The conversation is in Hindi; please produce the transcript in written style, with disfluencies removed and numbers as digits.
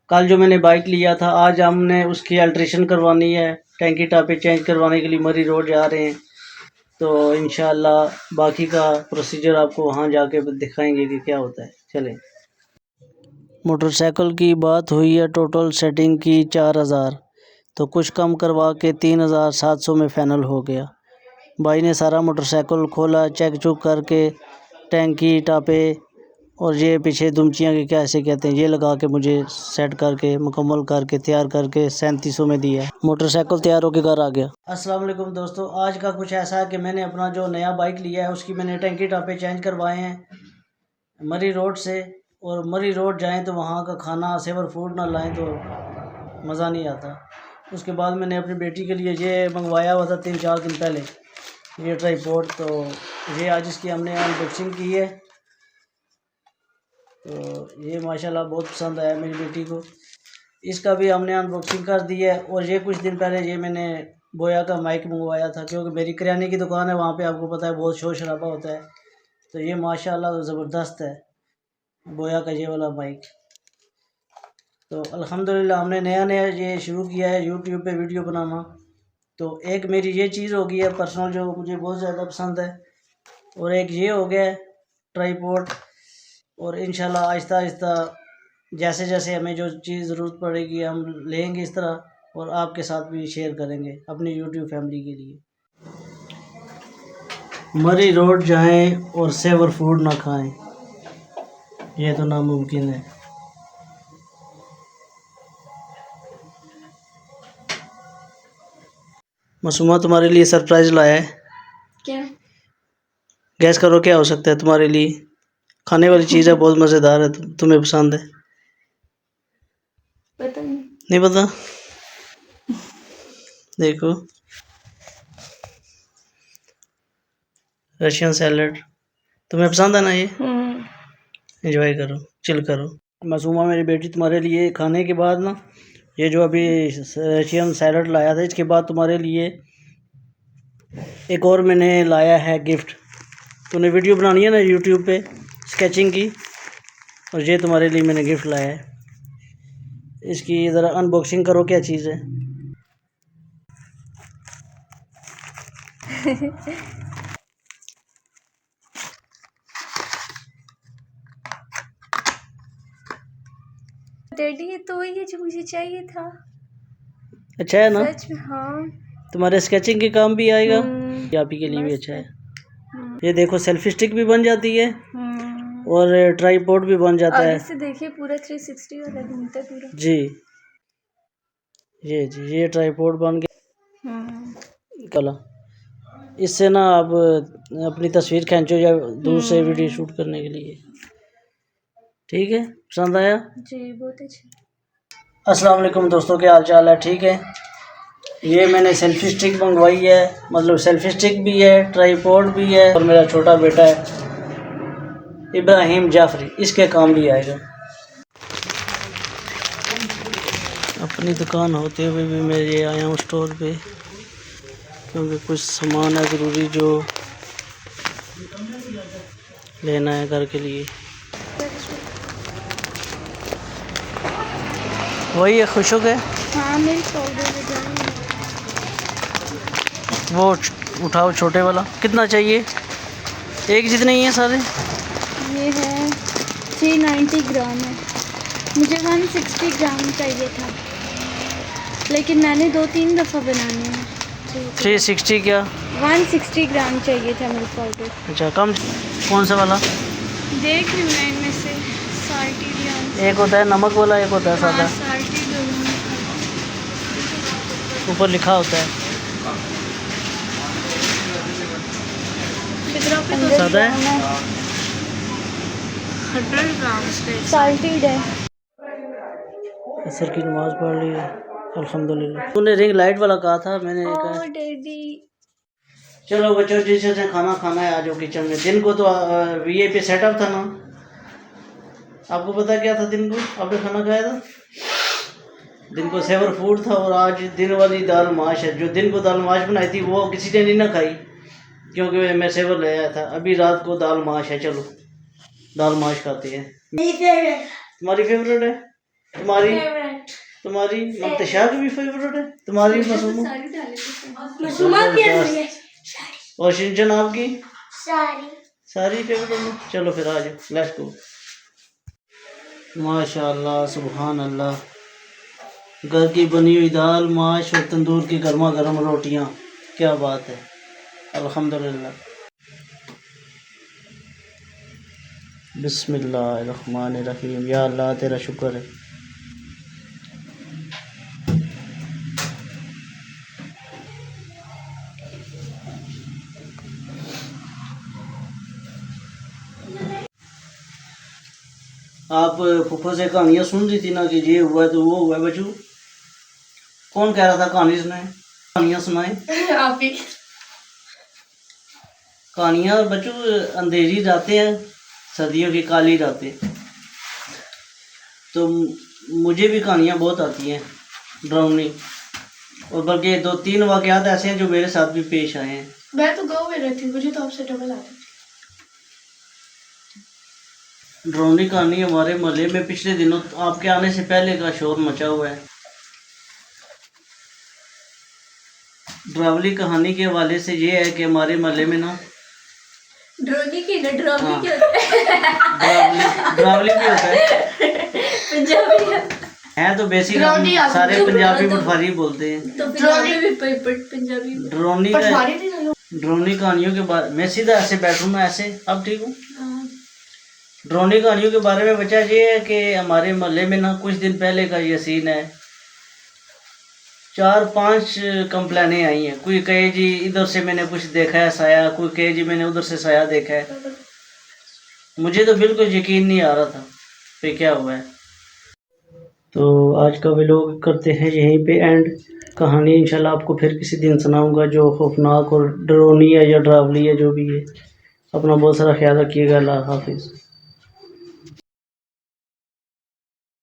कल जो मैंने बाइक लिया था, आज हमने उसकी अल्ट्रेशन करवानी है, टैंकी टापे चेंज करवाने के लिए मरी रोड जा रहे हैं। तो इंशाल्लाह बाकी का प्रोसीजर आपको वहाँ जाके दिखाएंगे कि क्या होता है। चलें। मोटरसाइकिल की बात हुई है, टोटल सेटिंग की 4000, तो कुछ कम करवा के 3700 में फ़ाइनल हो गया। भाई ने सारा मोटरसाइकिल खोला, चेक चुक करके टैंकी टापे और ये पीछे दुमचियाँ के कैसे कहते हैं, ये लगा के मुझे सेट करके मुकम्मल करके तैयार करके 3700 में दिया। मोटरसाइकिल तैयार होकर घर आ गया। अस्सलाम वालेकुम दोस्तों, आज का कुछ ऐसा है कि मैंने अपना जो नया बाइक लिया है उसकी मैंने टैंकी टापे चेंज करवाए हैं मरी रोड से। और मरी रोड जाएं तो वहाँ का खाना सेवर फूड ना लाएं तो मज़ा नहीं आता। उसके बाद मैंने अपनी बेटी के लिए ये मंगवाया हुआ था 3-4 दिन पहले, ये ट्राईपॉड। तो ये आज इसकी हमने अनबॉक्सिंग की है। तो ये माशाल्लाह बहुत पसंद आया मेरी बेटी को। इसका भी हमने अनबॉक्सिंग कर दी है। और ये कुछ दिन पहले ये मैंने बोया का माइक मंगवाया था, क्योंकि मेरी किराने की दुकान है, वहाँ पे आपको पता है बहुत शोर शराबा होता है। तो ये माशाल्लाह ज़बरदस्त है बोया का ये वाला माइक। तो अल्हम्दुलिल्लाह हमने नया नया ये शुरू किया है यूट्यूब पे वीडियो बनाना। तो एक मेरी ये चीज़ हो गई है पर्सनल जो मुझे बहुत ज़्यादा पसंद है, और एक ये हो गया है ट्राईपॉड। और इंशाल्लाह आहिस्ता आहिस्ता जैसे जैसे हमें जो चीज़ ज़रूरत पड़ेगी हम लेंगे इस तरह, और आपके साथ भी शेयर करेंगे अपनी यूट्यूब फैमिली के लिए। मरी रोड जाएं और सेवर फूड ना खाएं, ये तो नामुमकिन है। मासूमा तुम्हारे लिए सरप्राइज लाया है। क्या? गैस करो क्या हो सकता है तुम्हारे लिए। खाने वाली चीज़ है, बहुत मज़ेदार है, तुम्हें पसंद है। पता नहीं। नहीं पता? देखो, रशियन सैलड तुम्हें पसंद है ना, ये एंजॉय करो, चिल करो। मासूमा मेरी बेटी, तुम्हारे लिए खाने के बाद ना ये जो अभी रशियन सैलड लाया था, इसके बाद तुम्हारे लिए एक और मैंने लाया है गिफ्ट। तूने वीडियो बनानी है ना यूट्यूब पे स्केचिंग की, और ये तुम्हारे लिए मैंने गिफ्ट लाया है। इसकी ज़रा अनबॉक्सिंग करो, क्या चीज़ है। डैडी ये तो वही है जो मुझे चाहिए था। अच्छा है ना? सच में? हाँ। तुम्हारे स्केचिंग के काम भी आएगा, ये आप ही के लिए भी अच्छा है। ये देखो, सेल्फी स्टिक भी बन जाती है और ट्राईपॉड भी बन जाता है। आगे से देखिए पूरा 360 वाला घूमता है पूरा। जी ये ट्राईपॉड बन गया कला। इससे ना आप अपनी तस्वीर खींचो या दूर से वीडियो शूट करने के लिए। ठीक है, पसंद आया? जी बहुत अच्छा। अस्सलाम वालेकुम दोस्तों, क्या हाल चाल है? ठीक है। ये मैंने सेल्फी स्टिक मंगवाई है, मतलब सेल्फी स्टिक भी है, ट्राईपॉड भी है, और मेरा छोटा बेटा है इब्राहिम जाफरी, इसके काम भी आएगा। अपनी दुकान होते हुए भी मैं ये आया हूँ स्टोर पे, क्योंकि कुछ सामान है ज़रूरी जो लेना है घर के लिए। वही है, खुश हो गए? हाँ मेरी पाउडर वो उठाओ छोटे वाला, कितना चाहिए? एक जितने ही हैं सारे? ये है 390 ग्राम है। मुझे 160 ग्राम चाहिए था, लेकिन मैंने 2-3 दफ़ा बनाने हैं। 360 क्या? 160 ग्राम चाहिए था मेरे पाउडर। अच्छा, कम कौन सा वाला? देख रही हूँ मैं इनमें से साल्टी ग्राम। एक होता है नमक वाला, एक होता है सादा। साल्टी दोनों ऊपर लिखा होता है सादा है। 100 ग्राम साल्टेड है। असर की नमाज पढ़ ली है अल्हम्दुलिल्लाह। तूने रिंग लाइट वाला कहा था, मैंने कहा डैडी। चलो बच्चों, जिसे खाना खाना है आ जाओ किचन में। दिन को तो वीआईपी सेटअप था ना, आपको पता क्या था दिन को आपने खाना खाया था? दिन को सेवर फूड था, और आज दिन वाली दाल माश है। जो दिन को दाल माश बनाई थी वो किसी ने नहीं ना खाई, क्योंकि मैं सेवर ले आया था। अभी रात को दाल माश है, चलो दाल माश खाते हैं। तुम्हारी फेवरेट है? तुम्हारी तुम्हारी मुंतशा की भी फेवरेट है, तुम्हारी मासूमा और शिंचन आपकी सारी फेवरेट है। चलो फिर आ जाओ, लेट्स गो। माशाल्लाह सुभान अल्लाह, घर की बनी हुई दाल, माश और तंदूर की गर्मा गर्म रोटियां, क्या बात है, अल्हम्दुलिल्लाह। बिस्मिल्लाहिर्रहमानिर्रहीम। या अल्लाह तेरा शुक्र है। आप फुफा से कहानियाँ सुन रही थी ना कि ये हुआ तो वो हुआ, बच्चू कौन कह रहा था कहानी सुनाए, कहानियाँ सुनाए आप ही। कहानियाँ बच्चू, अंधेरी रातें हैं, सर्दियों की काली रातें, तो मुझे भी कहानियाँ बहुत आती हैं डरावनी, और बल्कि 2-3 वाक़यात ऐसे हैं जो मेरे साथ भी पेश आए हैं। मैं तो गाँव में रहती हूँ, मुझे तो आपसे डबल आती थी। ड्रोनी कहानी हमारे मोहल्ले में पिछले दिनों आपके आने से पहले का शोर मचा हुआ है। ड्रावली कहानी के हवाले से ये है कि हमारे मोहल्ले में ना ड्रोनी की ना ड्रावली हाँ, क्या होता है? ड्रावली भी होता है, पंजाबी है तो बेसिक ड्रोनी हम सारे तो पंजाबी तो- पटवारी बोलते हैं। तो पंजाबी भी पंजाबी ड्रोनी ड्रोनी कहानियों के बारे मैं सीधा ऐसे बैठूँ ना, ऐसे अब ठीक हूँ। ड्रोनी कहानियों के बारे में बचा ये है कि हमारे मोहल्ले में ना कुछ दिन पहले का ये सीन है, 4-5 कंप्लेनें आई हैं। कोई कहे जी इधर से मैंने कुछ देखा है साया, कोई कहे जी मैंने उधर से साया देखा है। मुझे तो बिल्कुल यकीन नहीं आ रहा था कि क्या हुआ है। तो आज का व्लॉग करते हैं यहीं पे एंड। कहानी इंशाल्लाह आपको फिर किसी दिन सुनाऊंगा जो खौफनाक और डरावनी है या डरावनी है जो भी है। अपना बहुत सारा ख्याल रखिएगा। अल्लाह हाफिज़।